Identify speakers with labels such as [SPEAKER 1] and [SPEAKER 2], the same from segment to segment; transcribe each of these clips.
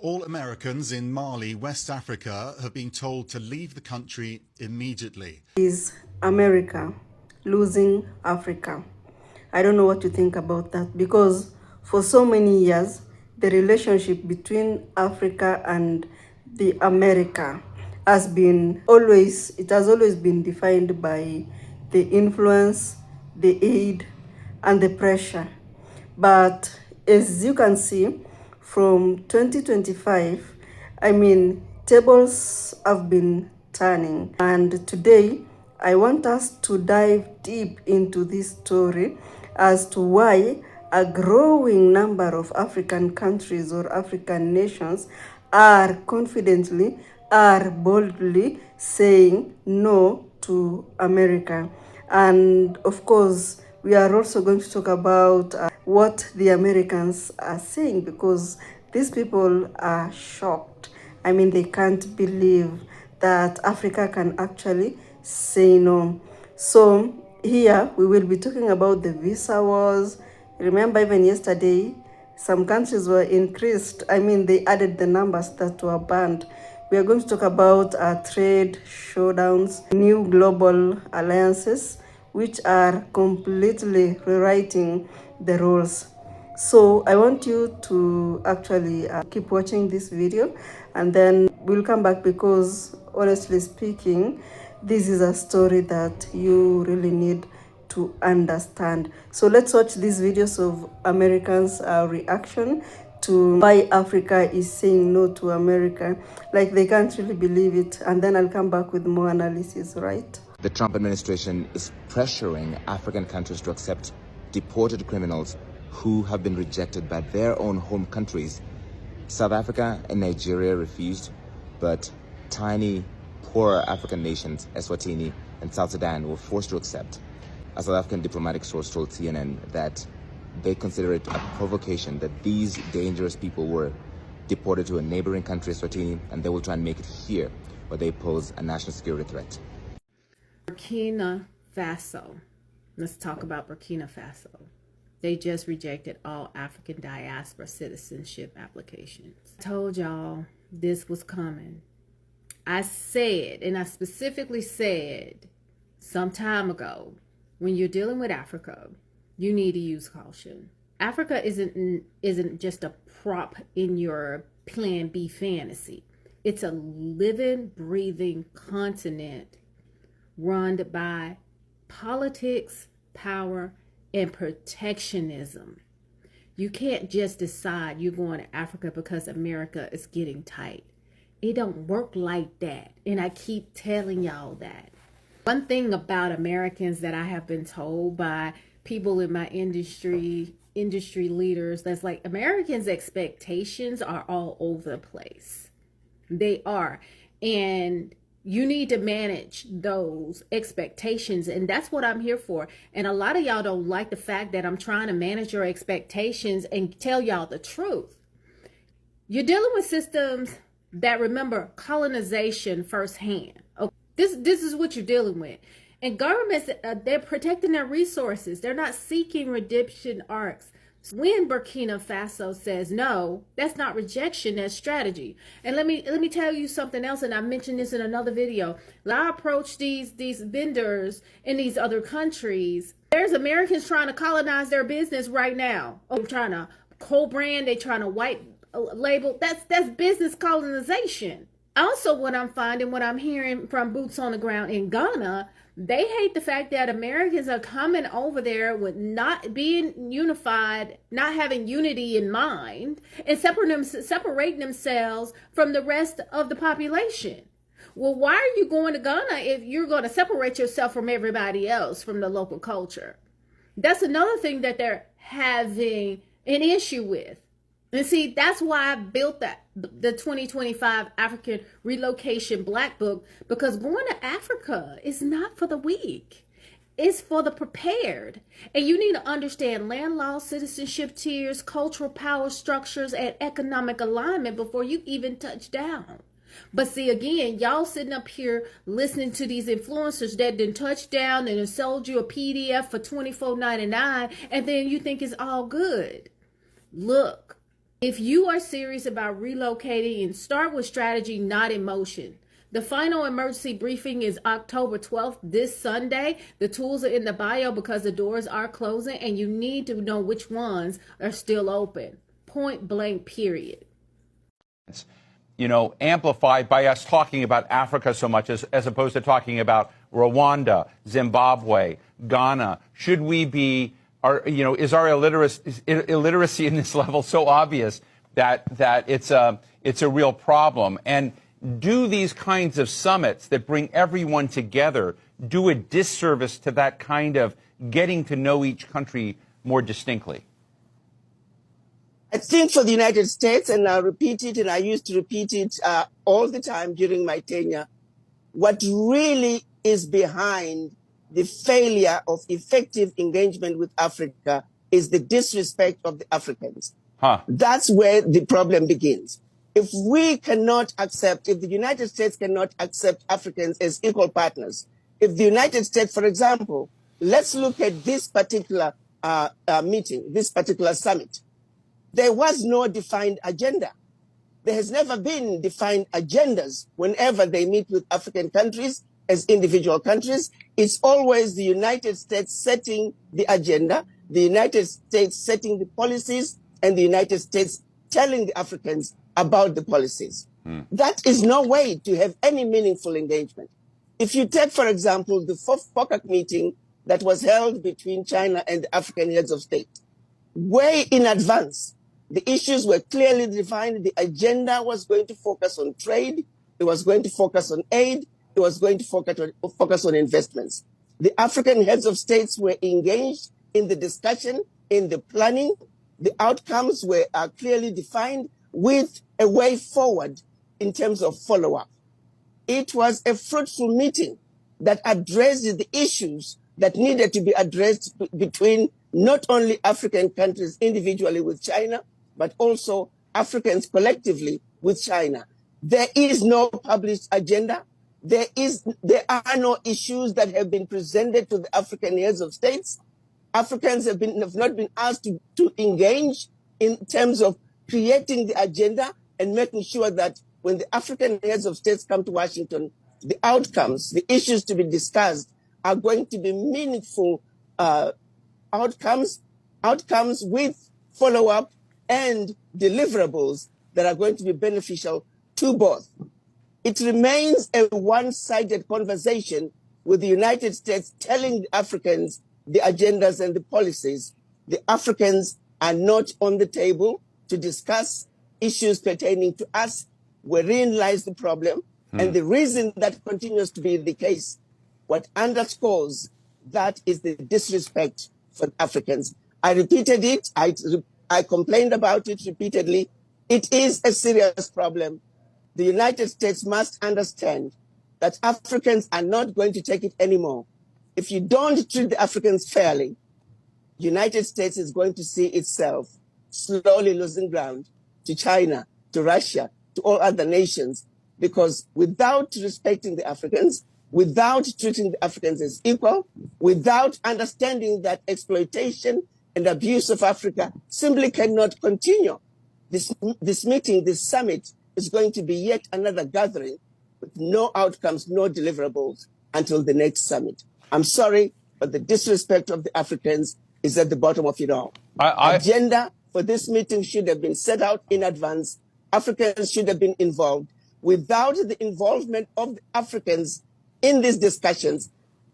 [SPEAKER 1] All Americans in Mali, West Africa, have been told to leave the country immediately.
[SPEAKER 2] Is America losing Africa? I don't know what to think about that, because for so many years, the relationship between Africa and the America has always been defined by the influence, the aid, and the pressure. But as you can see, from 2025, tables have been turning. And today, I want us to dive deep into this story as to why a growing number of African countries or African nations are boldly saying no to America. And of course, we are also going to talk about what the Americans are saying, because these people are shocked. They can't believe that Africa can actually say no. So here we will be talking about the visa wars. Remember, even yesterday, some countries were increased. They added the numbers that were banned. We are going to talk about trade showdowns, new global alliances, which are completely rewriting the rules. So I want you to actually keep watching this video, and then we'll come back, because honestly speaking, this is a story that you really need to understand. So let's watch these videos of Americans' reaction to why Africa is saying no to America. Like, they can't really believe it. And then I'll come back with more analysis, right?
[SPEAKER 3] The Trump administration is pressuring African countries to accept deported criminals who have been rejected by their own home countries. South Africa and Nigeria refused, but tiny, poorer African nations, Eswatini and South Sudan, were forced to accept. A South African diplomatic source told CNN that they consider it a provocation that these dangerous people were deported to a neighboring country, Eswatini, and they will try and make it here, where they pose a national security threat.
[SPEAKER 4] Burkina Faso. Let's talk about Burkina Faso. They just rejected all African diaspora citizenship applications. I told y'all this was coming. I said, and I specifically said some time ago, when you're dealing with Africa, you need to use caution. Africa isn't just a prop in your Plan B fantasy. It's a living, breathing continent run by politics, power, and protectionism. You can't just decide you're going to Africa because America is getting tight. It don't work like that. And I keep telling y'all that. One thing about Americans that I have been told by people in my industry leaders, that's like, Americans' expectations are all over the place. They are. And you need to manage those expectations, and that's what I'm here for. And a lot of y'all don't like the fact that I'm trying to manage your expectations and tell y'all the truth. You're dealing with systems that remember colonization firsthand. Okay? This is what you're dealing with. And governments, they're protecting their resources. They're not seeking redemption arcs. When Burkina Faso says no, that's not rejection, that's strategy. And let me tell you something else, and I mentioned this in another video. I approach these vendors in these other countries. There's Americans trying to colonize their business right now. Oh, they're trying to co-brand, they're trying to white label. That's business colonization. Also, what I'm finding, what I'm hearing from boots on the ground in Ghana, they hate the fact that Americans are coming over there with not being unified, not having unity in mind, and separating themselves from the rest of the population. Well, why are you going to Ghana if you're going to separate yourself from everybody else, from the local culture? That's another thing that they're having an issue with. And see, that's why I built the 2025 African Relocation Black Book, because going to Africa is not for the weak. It's for the prepared. And you need to understand land law, citizenship tiers, cultural power structures, and economic alignment before you even touch down. But see, again, y'all sitting up here listening to these influencers that done touched down and sold you a PDF for $24.99, and then you think it's all good. Look. If you are serious about relocating, and start with strategy, not emotion. The final emergency briefing is October 12th, this Sunday. The tools are in the bio because the doors are closing and you need to know which ones are still open. Point blank, period.
[SPEAKER 5] You know, amplified by us talking about Africa so much as opposed to talking about Rwanda, Zimbabwe, Ghana. Should we be, is our illiteracy in this level so obvious that it's a real problem? And do these kinds of summits that bring everyone together do a disservice to that kind of getting to know each country more distinctly?
[SPEAKER 6] I think for the United States, and I'll repeat it, and I used to repeat it all the time during my tenure, what really is behind the failure of effective engagement with Africa is the disrespect of the Africans. That's where the problem begins. If we cannot accept, if the United States cannot accept Africans as equal partners, if the United States, for example, let's look at this particular meeting, this particular summit. There was no defined agenda. There has never been defined agendas whenever they meet with African countries as individual countries. It's always the United States setting the agenda, the United States setting the policies, and the United States telling the Africans about the policies. That is no way to have any meaningful engagement. If you take, for example, the FOCAC meeting that was held between China and the African heads of state, way in advance, the issues were clearly defined. The agenda was going to focus on trade. It was going to focus on aid. It was going to focus on investments. The African heads of states were engaged in the discussion, in the planning. The outcomes were clearly defined with a way forward in terms of follow-up. It was a fruitful meeting that addressed the issues that needed to be addressed between not only African countries individually with China, but also Africans collectively with China. There is no published agenda. There are no issues that have been presented to the African heads of states. Africans have not been asked to engage in terms of creating the agenda and making sure that when the African heads of states come to Washington, the outcomes, the issues to be discussed are going to be meaningful outcomes with follow-up and deliverables that are going to be beneficial to both. It remains a one-sided conversation with the United States telling the Africans the agendas and the policies. The Africans are not on the table to discuss issues pertaining to us, wherein lies the problem. And the reason that continues to be the case, what underscores that is the disrespect for Africans. I repeated it. I complained about it repeatedly. It is a serious problem. The United States must understand that Africans are not going to take it anymore. If you don't treat the Africans fairly, the United States is going to see itself slowly losing ground to China, to Russia, to all other nations, because without respecting the Africans, without treating the Africans as equal, without understanding that exploitation and abuse of Africa simply cannot continue. This meeting, this summit, is going to be yet another gathering with no outcomes, no deliverables until the next summit. I'm sorry, but the disrespect of the Africans is at the bottom of it all. Agenda for this meeting should have been set out in advance. Africans should have been involved. Without the involvement of the Africans in these discussions,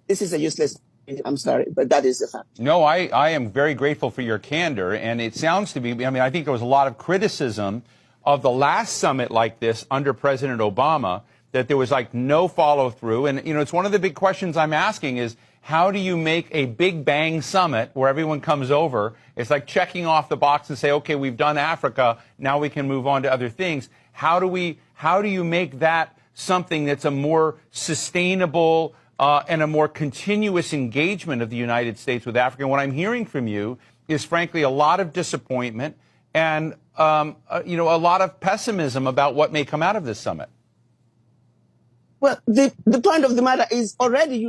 [SPEAKER 6] this is a useless meeting. I'm sorry, but that is the fact.
[SPEAKER 5] No, I am very grateful for your candor. And it sounds to me, I think there was a lot of criticism of the last summit like this under President Obama, that there was like no follow through. And, it's one of the big questions I'm asking is, how do you make a big bang summit where everyone comes over? It's like checking off the box and say, okay, we've done Africa. Now we can move on to other things. How do you make that something that's a more sustainable and a more continuous engagement of the United States with Africa? And what I'm hearing from you is, frankly, a lot of disappointment and, a lot of pessimism about what may come out of this summit.
[SPEAKER 6] Well, the point of the matter is already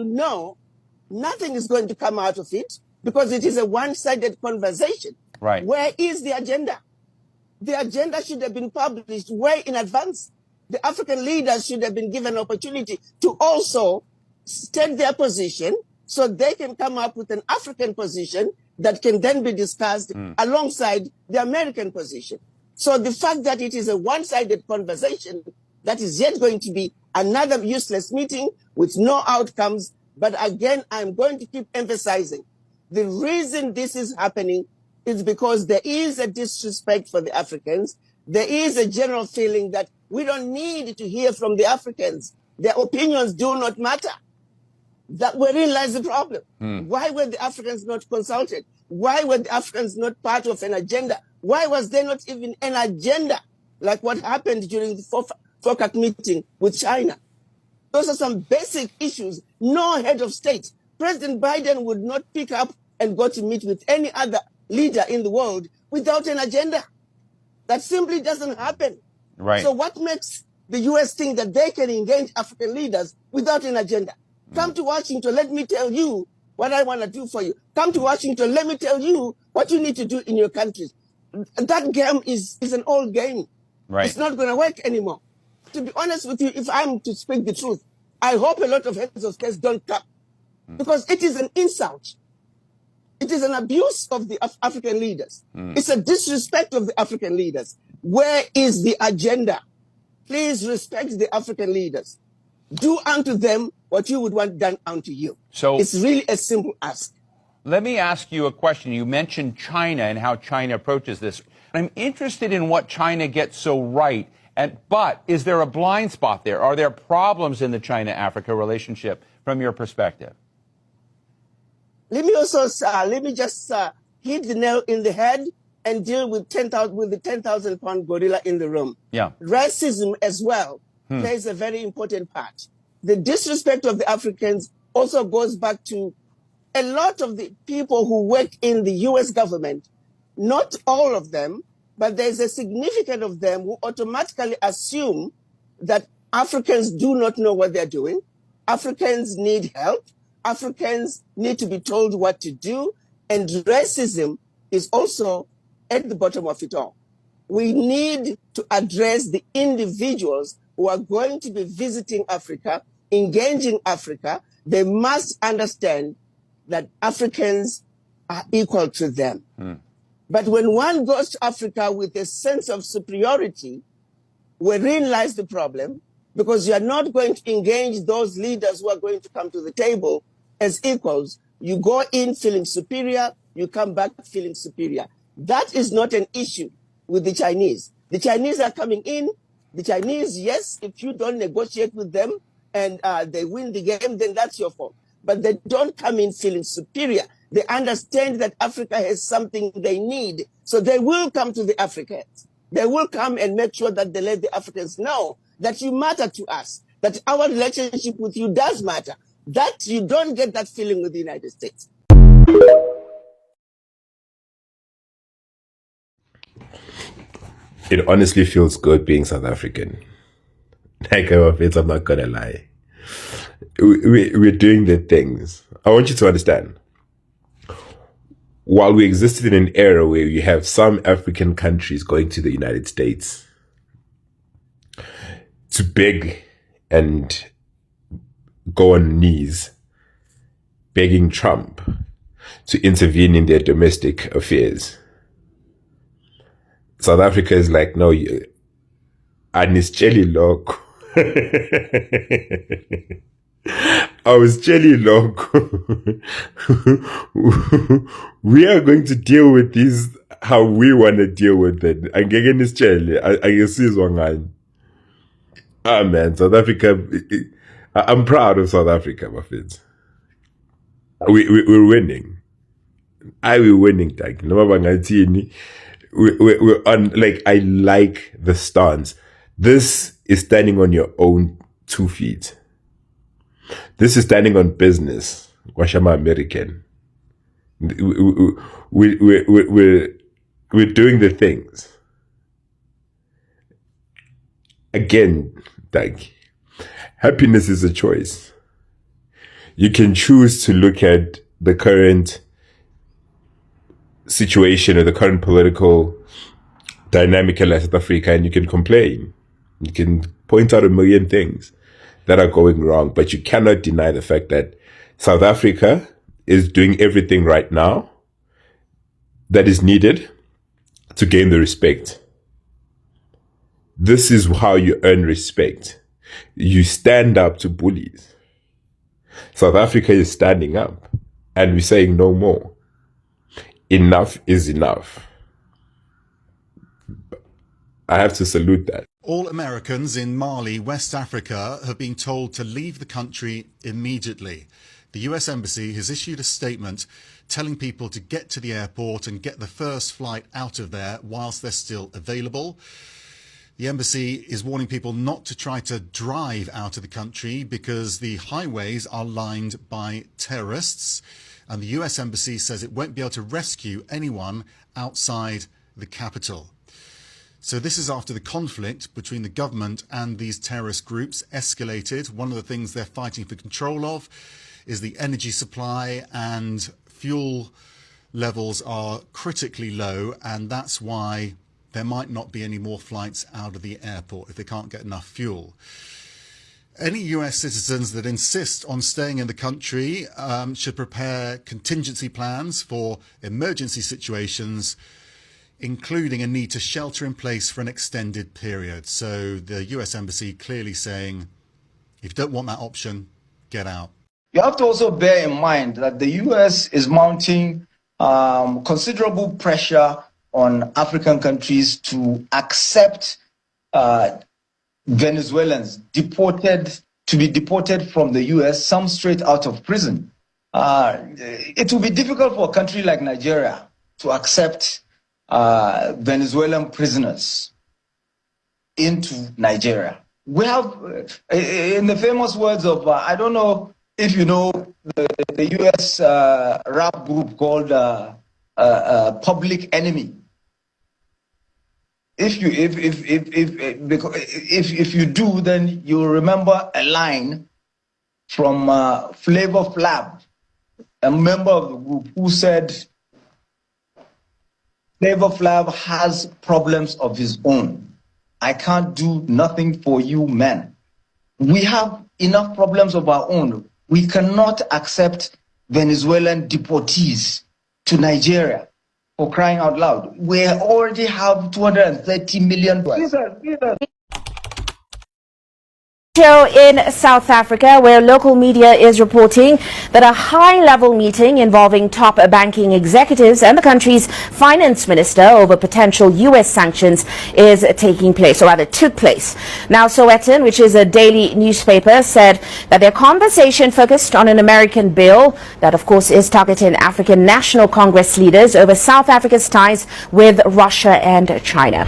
[SPEAKER 6] nothing is going to come out of it because it is a one-sided conversation.
[SPEAKER 5] Right.
[SPEAKER 6] Where is the agenda? The agenda should have been published way in advance. The African leaders should have been given opportunity to also state their position so they can come up with an African position that can then be discussed alongside the American position. So the fact that it is a one-sided conversation, that is yet going to be another useless meeting with no outcomes. But again, I'm going to keep emphasizing the reason this is happening is because there is a disrespect for the Africans. There is a general feeling that we don't need to hear from the Africans. Their opinions do not matter. That wherein lies the problem. Why were the Africans not consulted? Why were the Africans not part of an agenda? Why was there not even an agenda like what happened during the FOCAC meeting with China? Those are some basic issues. No head of state. President Biden would not pick up and go to meet with any other leader in the world without an agenda. That simply doesn't happen.
[SPEAKER 5] Right.
[SPEAKER 6] So what makes the U.S. think that they can engage African leaders without an agenda? Come to Washington, let me tell you what I want to do for you. Come to Washington, let me tell you what you need to do in your countries. That game is an old game.
[SPEAKER 5] Right.
[SPEAKER 6] It's not going to work anymore. To be honest with you, if I'm to speak the truth, I hope a lot of heads of states don't come because it is an insult. It is an abuse of the African leaders. It's a disrespect of the African leaders. Where is the agenda? Please respect the African leaders. Do unto them what you would want done unto you.
[SPEAKER 5] So
[SPEAKER 6] it's really a simple ask.
[SPEAKER 5] Let me ask you a question. You mentioned China and how China approaches this. I'm interested in what China gets so right. But is there a blind spot there? Are there problems in the China-Africa relationship from your perspective?
[SPEAKER 6] Let me just hit the nail in the head and deal with the 10,000-pound gorilla in the room.
[SPEAKER 5] Yeah.
[SPEAKER 6] Racism as well plays a very important part. The disrespect of the Africans also goes back to a lot of the people who work in the U.S. government, not all of them, but there's a significant of them who automatically assume that Africans do not know what they're doing. Africans need help. Africans need to be told what to do. And racism is also at the bottom of it all. We need to address the individuals who are going to be visiting Africa, engaging Africa. They must understand that Africans are equal to them. But when one goes to Africa with a sense of superiority, wherein lies the problem, because you are not going to engage those leaders who are going to come to the table as equals. You go in feeling superior, you come back feeling superior. That is not an issue with the Chinese. The Chinese are coming in. The Chinese, yes, if you don't negotiate with them and they win the game, then that's your fault. But they don't come in feeling superior. They understand that Africa has something they need. So they will come to the Africans. They will come and make sure that they let the Africans know that you matter to us, that our relationship with you does matter. That you don't get that feeling with the United States.
[SPEAKER 7] It honestly feels good being South African. Like, I'm not gonna lie. We're doing the things. I want you to understand. While we existed in an era where you have some African countries going to the United States to beg and go on knees, begging Trump to intervene in their domestic affairs, South Africa is like, no, Anisjeli Loko. I was jelly loco. We are going to deal with these how we want to deal with it. Angeke nisitshele, angisizwa ngani. Ah man, South Africa. I'm proud of South Africa, my friends. We're winning. We're winning, Tag. We're on, like, I like the stance. This is standing on your own 2 feet. This is standing on business. Washama American. We're doing the things. Again, like, happiness is a choice. You can choose to look at the current situation or the current political dynamical as South Africa, and you can complain. You can point out a million things that are going wrong, but you cannot deny the fact that South Africa is doing everything right now that is needed to gain the respect. This is how you earn respect. You stand up to bullies. South Africa is standing up, and we're saying no more. Enough is enough. I have to salute that.
[SPEAKER 1] All Americans in Mali, West Africa, have been told to leave the country immediately. The US Embassy has issued a statement telling people to get to the airport and get the first flight out of there whilst they're still available. The embassy is warning people not to try to drive out of the country because the highways are lined by terrorists. And the US Embassy says it won't be able to rescue anyone outside the capital. So this is after the conflict between the government and these terrorist groups escalated. One of the things they're fighting for control of is the energy supply, and fuel levels are critically low, and that's why there might not be any more flights out of the airport if they can't get enough fuel. Any US citizens that insist on staying in the country should prepare contingency plans for emergency situations, including a need to shelter in place for an extended period. So the US Embassy clearly saying, if you don't want that option, get out.
[SPEAKER 8] You have to also bear in mind that the US is mounting considerable pressure on African countries to accept Venezuelans to be deported from the US, some straight out of prison. It will be difficult for a country like Nigeria to accept Venezuelan prisoners into Nigeria. We have, in the famous words of, I don't know if you know the US rap group called Public Enemy. If you do, then you'll remember a line from Flavor Flav, a member of the group, who said, Flavor Flav has problems of his own. I can't do nothing for you, men. We have enough problems of our own. We cannot accept Venezuelan deportees to Nigeria, for crying out loud. We already have 230 million.
[SPEAKER 9] In South Africa, where local media is reporting that a high-level meeting involving top banking executives and the country's finance minister over potential U.S. sanctions is taking place, or rather took place. Now, Sowetan, which is a daily newspaper, said that their conversation focused on an American bill that, of course, is targeting African National Congress leaders over South Africa's ties with Russia and China.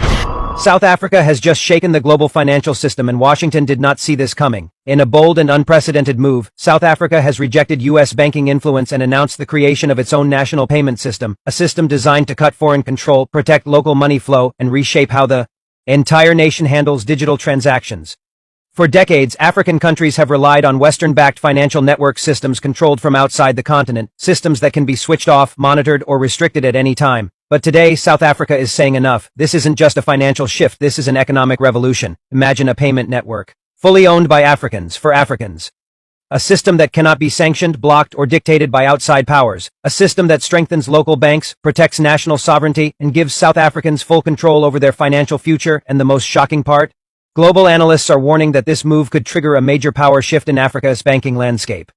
[SPEAKER 10] South Africa has just shaken the global financial system, and Washington did not see this coming. In a bold and unprecedented move, South Africa has rejected U.S. banking influence and announced the creation of its own national payment system, a system designed to cut foreign control, protect local money flow, and reshape how the entire nation handles digital transactions. For decades, African countries have relied on Western-backed financial network systems controlled from outside the continent, systems that can be switched off, monitored, or restricted at any time. But today, South Africa is saying enough. This isn't just a financial shift, this is an economic revolution. Imagine a payment network, fully owned by Africans, for Africans. A system that cannot be sanctioned, blocked, or dictated by outside powers. A system that strengthens local banks, protects national sovereignty, and gives South Africans full control over their financial future. And the most shocking part? Global analysts are warning that this move could trigger a major power shift in Africa's banking landscape.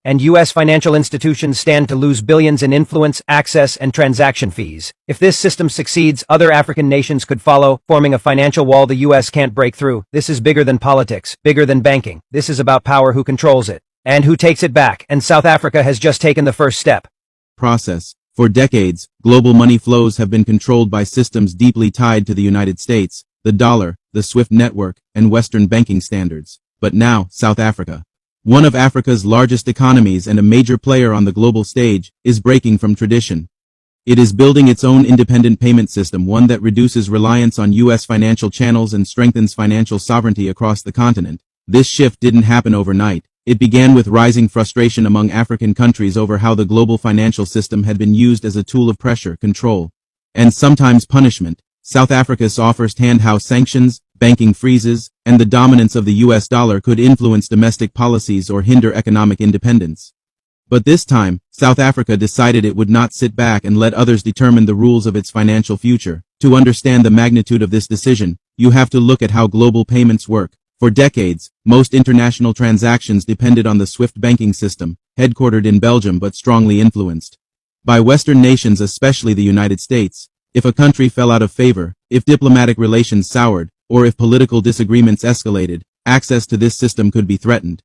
[SPEAKER 10] And U.S. financial institutions stand to lose billions in influence, access, and transaction fees. If this system succeeds, other African nations could follow, forming a financial wall the U.S. can't break through. This is bigger than politics, bigger than banking. This is about power, who controls it, and who takes it back. And South Africa has just taken the first step.
[SPEAKER 11] Process. For decades, global money flows have been controlled by systems deeply tied to the United States, the dollar, the SWIFT network, and Western banking standards. But now, South Africa, one of Africa's largest economies and a major player on the global stage, is breaking from tradition. It is building its own independent payment system, one that reduces reliance on U.S. financial channels and strengthens financial sovereignty across the continent. This shift didn't happen overnight. It began with rising frustration among African countries over how the global financial system had been used as a tool of pressure, control, and sometimes punishment. South Africa saw firsthand how sanctions, banking freezes, and the dominance of the US dollar could influence domestic policies or hinder economic independence. But this time, South Africa decided it would not sit back and let others determine the rules of its financial future. To understand the magnitude of this decision, you have to look at how global payments work. For decades, most international transactions depended on the SWIFT banking system, headquartered in Belgium but strongly influenced by Western nations, especially the United States. If a country fell out of favor, if diplomatic relations soured, or if political disagreements escalated, access to this system could be threatened.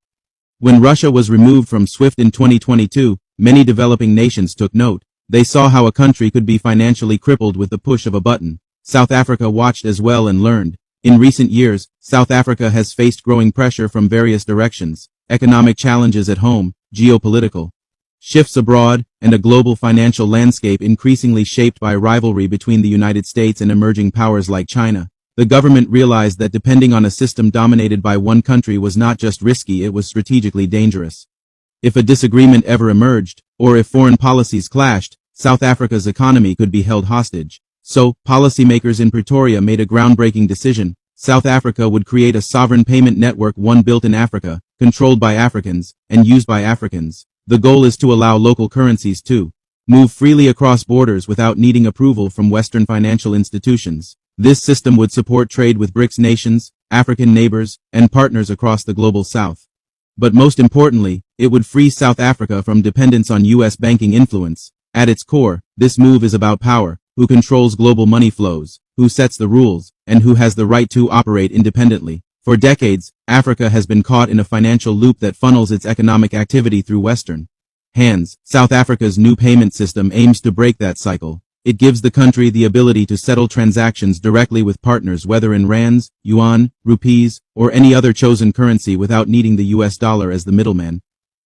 [SPEAKER 11] When Russia was removed from SWIFT in 2022, many developing nations took note. They saw how a country could be financially crippled with the push of a button. South Africa watched as well and learned. In recent years, South Africa has faced growing pressure from various directions: economic challenges at home, geopolitical shifts abroad, and a global financial landscape increasingly shaped by rivalry between the United States and emerging powers like China. The government realized that depending on a system dominated by one country was not just risky, it was strategically dangerous. If a disagreement ever emerged, or if foreign policies clashed, South Africa's economy could be held hostage. So, policymakers in Pretoria made a groundbreaking decision. South Africa would create a sovereign payment network, one built in Africa, controlled by Africans, and used by Africans. The goal is to allow local currencies to move freely across borders without needing approval from Western financial institutions. This system would support trade with BRICS nations, African neighbors, and partners across the global south. But most importantly, it would free South Africa from dependence on U.S. banking influence. At its core, this move is about power: who controls global money flows, who sets the rules, and who has the right to operate independently. For decades, Africa has been caught in a financial loop that funnels its economic activity through Western hands. South Africa's new payment system aims to break that cycle. It gives the country the ability to settle transactions directly with partners, whether in rands, yuan, rupees, or any other chosen currency, without needing the US dollar as the middleman.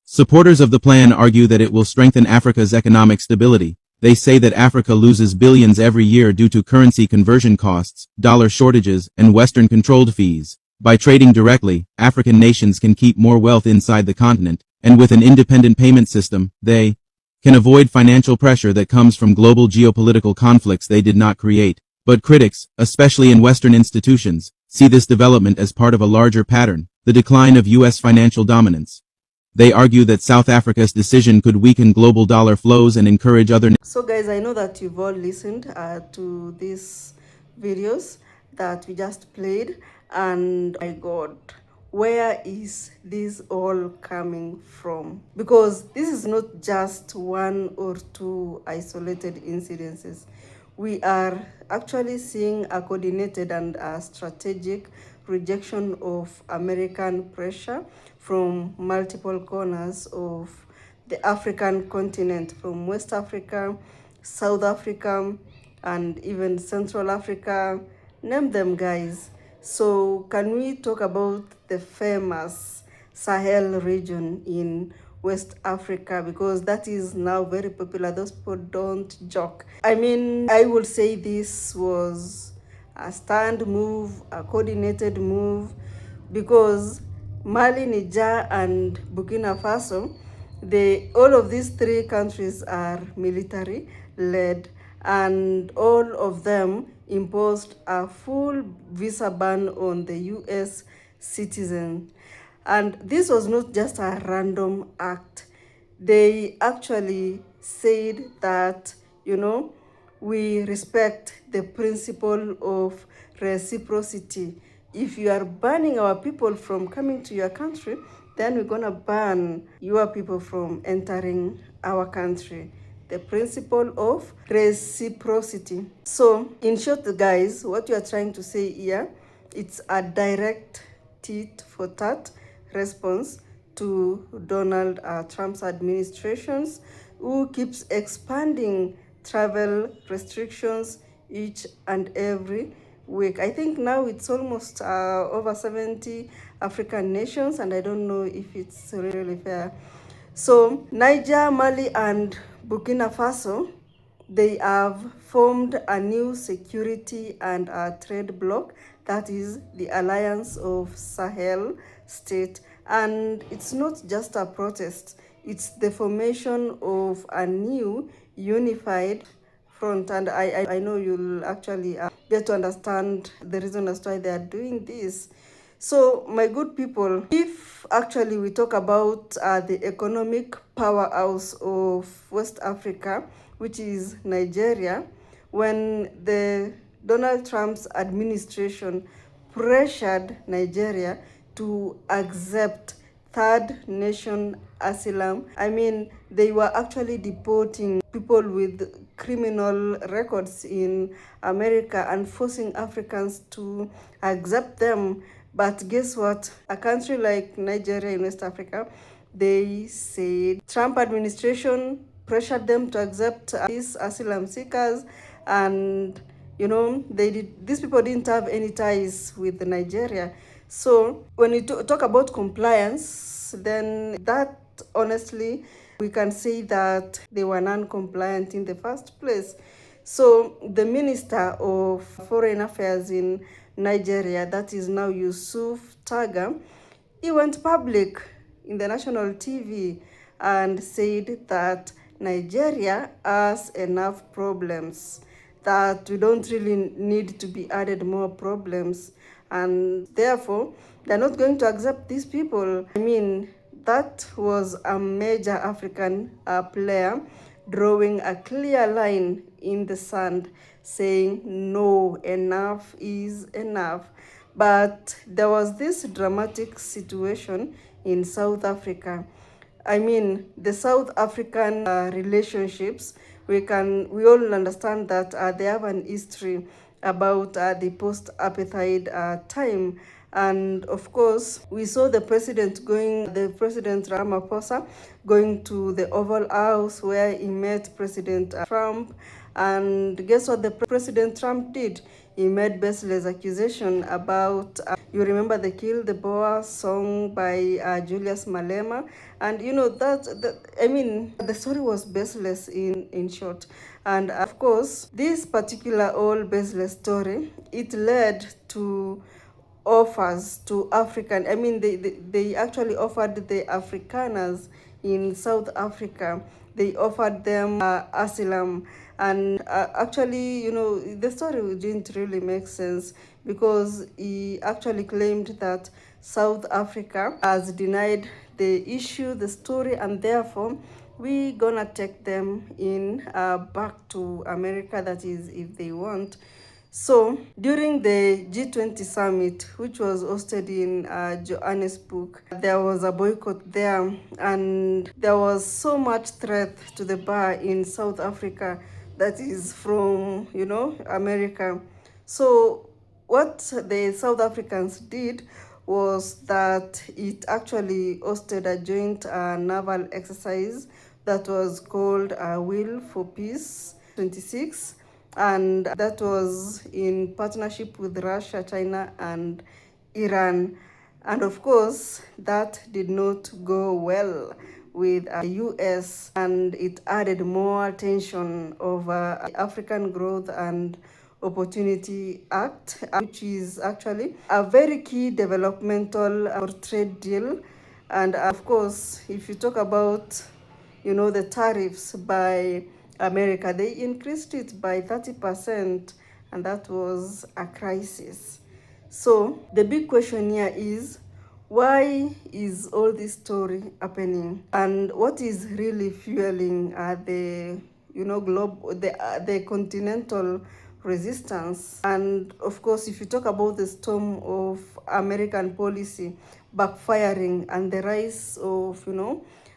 [SPEAKER 11] Supporters of the plan argue that it will strengthen Africa's economic stability. They say that Africa loses billions every year due to currency conversion costs, dollar shortages, and Western-controlled fees. By trading directly, African nations can keep more wealth inside the continent, and with an independent payment system, they can avoid financial pressure that comes from global geopolitical conflicts they did not create. But critics, especially in Western institutions, see this development as part of a larger pattern: the decline of U.S. financial dominance. They argue that South Africa's decision could weaken global dollar flows and encourage other.
[SPEAKER 2] So guys, I know that you've all listened to these videos that we just played, and my God, where is this all coming from? Because this is not just one or two isolated incidences. We are actually seeing a coordinated and a strategic rejection of American pressure from multiple corners of the African continent, from West Africa, South Africa, and even Central Africa. Name them, guys. So can we talk about the famous Sahel region in West Africa, because that is now very popular. Those people don't joke. I mean, I would say this was a stand move, a coordinated move, because Mali, Niger, and Burkina Faso, all of these three countries are military led, and all of them imposed a full visa ban on the US citizen. And this was not just a random act. They actually said that, we respect the principle of reciprocity. If you are banning our people from coming to your country, then we're going to ban your people from entering our country. The principle of reciprocity. So, in short, guys, what you are trying to say here, it's a direct tit for tat response to Donald Trump's administrations, who keeps expanding travel restrictions each and every week. I think now it's almost over 70 African nations, and I don't know if it's really fair. So Niger, Mali, and Burkina Faso, they have formed a new security and a trade bloc, that is the Alliance of Sahel State. And it's not just a protest, it's the formation of a new unified front. And I know you'll actually get to understand the reason as to why they are doing this. So, my good people, if actually we talk about the economic powerhouse of West Africa, which is Nigeria, when the Donald Trump's administration pressured Nigeria to accept third nation asylum. I mean, they were actually deporting people with criminal records in America and forcing Africans to accept them. But guess what? A country like Nigeria in West Africa, they said Trump administration pressured them to accept these asylum seekers, and these people didn't have any ties with Nigeria. So when you talk about compliance, then that honestly we can say that they were non-compliant in the first place. So the Minister of Foreign Affairs in Nigeria, that is now Yusuf Taga, he went public in the national TV and said that Nigeria has enough problems, that we don't really need to be added more problems, and therefore they're not going to accept these people. I mean, that was a major African player drawing a clear line in the sand, saying no, enough is enough. But there was this dramatic situation in South Africa. I mean, the South African relationships, we all understand that they have an history about the post-apartheid time. And of course, we saw the president Ramaphosa going to the Oval House where he met President Trump. And guess what the President Trump did? He made baseless accusation about, you remember the Kill the Boer song by Julius Malema? And the story was baseless in short. And of course, this particular all baseless story, it led to offers to African. I mean, they actually offered the Afrikaners in South Africa. They offered them asylum. And actually, the story didn't really make sense because he actually claimed that South Africa has denied the issue, the story, and therefore we gonna take them in back to America, that is if they want. So during the G20 summit, which was hosted in Johannesburg, there was a boycott there, and there was so much threat to the bar in South Africa that is from, America. So what the South Africans did was that it actually hosted a joint naval exercise that was called Will for Peace 26, and that was in partnership with Russia, China, and Iran. And of course, that did not go well with the US, and it added more tension over the African Growth and Opportunity Act, which is actually a very key developmental or trade deal. And of course, if you talk about the tariffs by America, they increased it by 30%, and that was a crisis. So the big question here is, why is all this story happening, and what is really fueling the continental resistance? And of course, if you talk about the storm of American policy backfiring and the rise of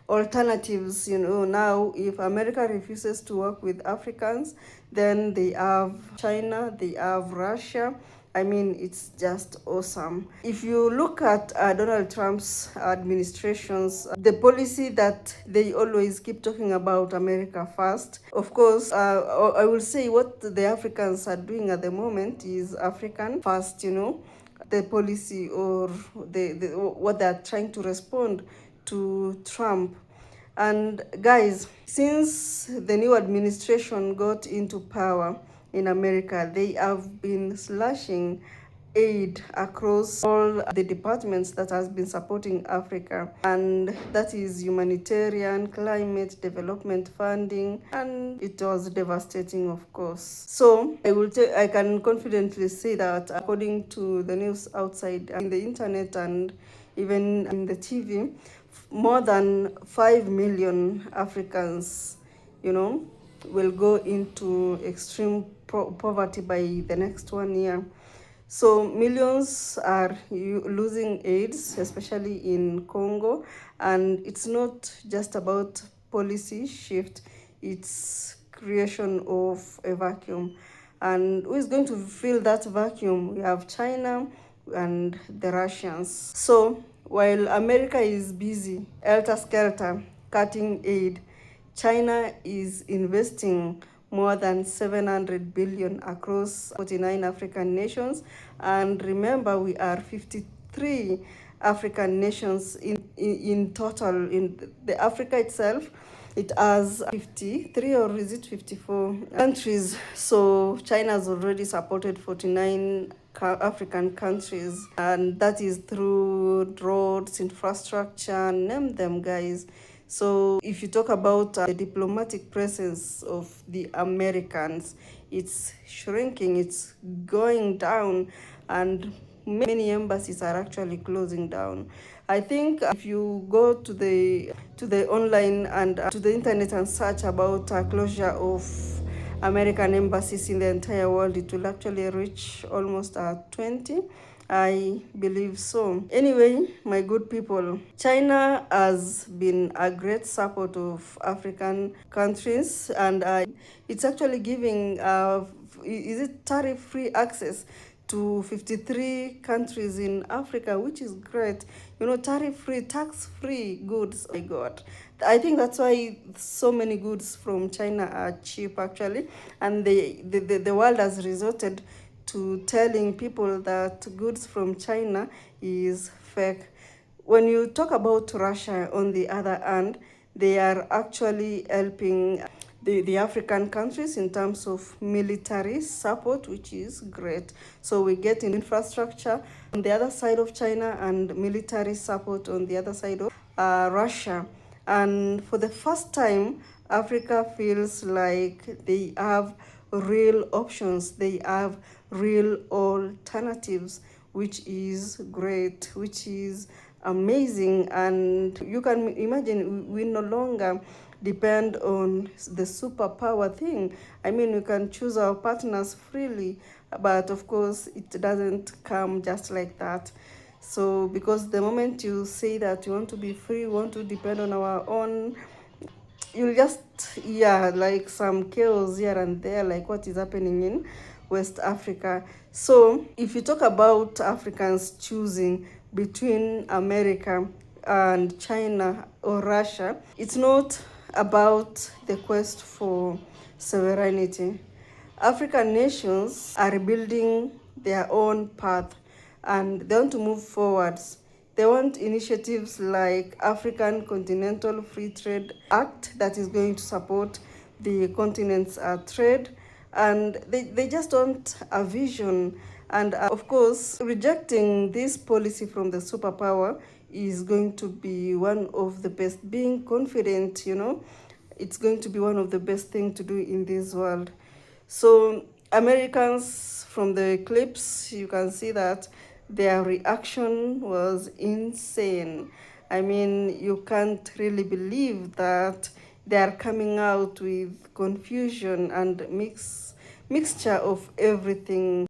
[SPEAKER 2] alternatives, now if America refuses to work with Africans, then they have China, they have Russia. I mean, it's just awesome. If you look at Donald Trump's administrations, the policy that they always keep talking about America first, of course, I will say what the Africans are doing at the moment is African first, the policy, or what they're trying to respond to Trump. And guys, since the new administration got into power in America, they have been slashing aid across all the departments that has been supporting Africa, and that is humanitarian, climate, development funding, and it was devastating, of course. So I can confidently say that according to the news outside in the internet and even in the TV, more than 5 million Africans, will go into extreme poverty by the next 1 year. So millions are losing aids, especially in Congo, and it's not just about policy shift, it's creation of a vacuum. And who is going to fill that vacuum? We have China and the Russians. So while America is busy, helter-skelter, cutting aid, China is investing more than 700 billion across 49 African nations. And remember, we are 53 African nations in total. In the Africa itself, it has 53, or is it 54 countries. So China has already supported 49 African countries, and that is through roads, infrastructure, name them, guys. So if you talk about the diplomatic presence of the Americans, it's shrinking, it's going down, and many embassies are actually closing down. I think if you go to the online and to the internet and search about closure of American embassies in the entire world, it will actually reach almost 20. I believe so. Anyway, my good people, China has been a great support of African countries, and it's actually giving, is it tariff-free access to 53 countries in Africa, which is great. Tariff-free, tax-free goods. Oh my God. I think that's why so many goods from China are cheap, actually. And the world has resorted to telling people that goods from China is fake. When you talk about Russia, on the other hand, they are actually helping the African countries in terms of military support, which is great. So we get infrastructure on the other side of China and military support on the other side of Russia. And for the first time, Africa feels like they have real options, they have real alternatives, which is great, which is amazing. And you can imagine, we no longer depend on the superpower thing. I mean, we can choose our partners freely, but of course it doesn't come just like that. So because the moment you say that you want to be free, we want to depend on our own, you'll just, like some chaos here and there, like what is happening in West Africa. So if you talk about Africans choosing between America and China or Russia, it's not about the quest for sovereignty. African nations are building their own path, and they want to move forwards. They want initiatives like African Continental Free Trade Act that is going to support the continent's trade. And they just want a vision. And of course, rejecting this policy from the superpower is going to be one of the best. Being confident, it's going to be one of the best things to do in this world. So Americans, from the clips, you can see that their reaction was insane. I mean, you can't really believe that they are coming out with confusion and mixture of everything.